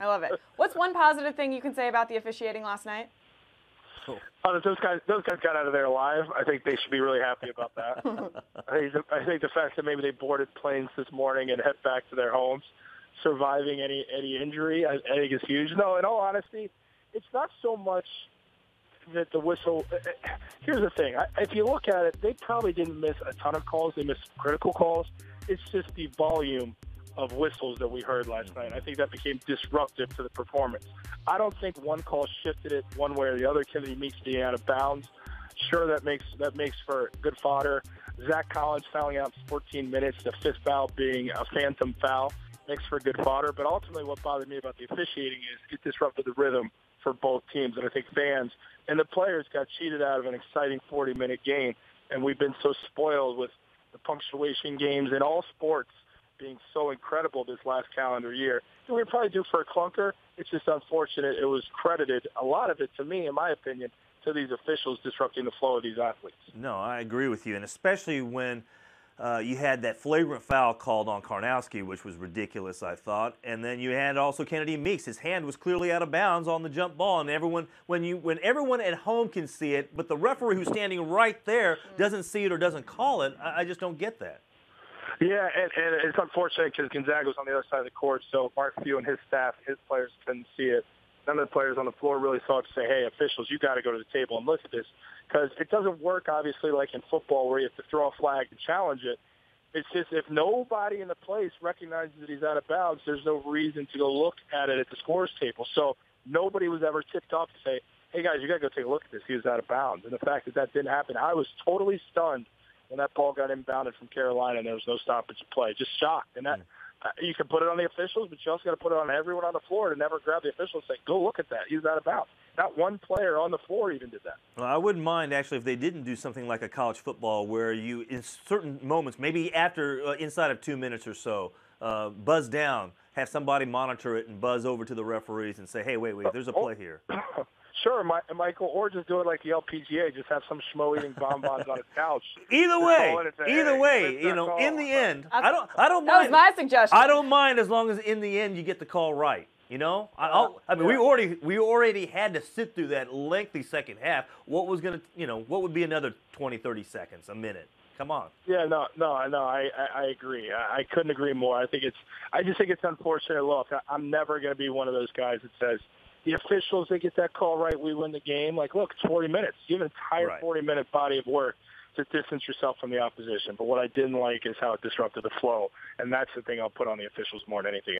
I love it. What's one positive thing you can say about the officiating last night? Those guys got out of there alive. I think they should be really happy about that. I think the fact that maybe they boarded planes this morning and head back to their homes, surviving any injury, I think is huge. No, in all honesty, it's not so much that the whistle. Here's the thing: if you look at it, they probably didn't miss a ton of calls. They missed critical calls. It's just the volume of whistles that we heard last night. I think that became disruptive to the performance. I don't think one call shifted it one way or the other. Kennedy Meeks being out of bounds. Sure, that makes for good fodder. Zach Collins fouling out 14 minutes, the fifth foul being a phantom foul, makes for good fodder. But ultimately what bothered me about the officiating is it disrupted the rhythm for both teams. And I think fans and the players got cheated out of an exciting 40-minute game. And we've been so spoiled with the punctuation games in all sports being so incredible this last calendar year. So we're probably due for a clunker. It's just unfortunate. It was credited, a lot of it to me, in my opinion, to these officials disrupting the flow of these athletes. No, I agree with you, and especially when you had that flagrant foul called on Karnowski, which was ridiculous, I thought, and then you had also Kennedy Meeks. His hand was clearly out of bounds on the jump ball, and everyone, when everyone at home can see it, but the referee who's standing right there doesn't see it or doesn't call it, I just don't get that. Yeah, and it's unfortunate because Gonzaga was on the other side of the court, so Mark Few and his staff, his players couldn't see it. None of the players on the floor really thought to say, hey, officials, you got to go to the table and look at this. Because it doesn't work, obviously, like in football where you have to throw a flag and challenge it. It's just if nobody in the place recognizes that he's out of bounds, there's no reason to go look at it at the scores table. So nobody was ever tipped off to say, hey, guys, you got to go take a look at this. He was out of bounds. And the fact that that didn't happen, I was totally stunned when that ball got inbounded from Carolina and there was no stoppage play. Just shocked. And that you can put it on the officials, but you also got to put it on everyone on the floor to never grab the official and say, go look at that. He's out of bounds. Not one player on the floor even did that. Well, I wouldn't mind, actually, if they didn't do something like a college football where you, in certain moments, maybe after inside of 2 minutes or so, buzz down, have somebody monitor it and buzz over to the referees and say, hey, wait, there's a play here. Sure, Michael, or just do it like the LPGA. Just have some schmo eating bonbons on his couch. Either way, you know, in the end, I don't mind. That was my suggestion. I don't mind as long as in the end you get the call right. You know, I mean, we already had to sit through that lengthy second half. What was gonna, you know, what would be another 20, 30 seconds, a minute? Come on. Yeah, I agree. I couldn't agree more. I just think it's unfortunate. Look, I'm never going to be one of those guys that says the officials, they get that call right, we win the game. Like, look, it's 40 minutes. You have an entire 40-minute body of work to distance yourself from the opposition. But what I didn't like is how it disrupted the flow, and that's the thing I'll put on the officials more than anything.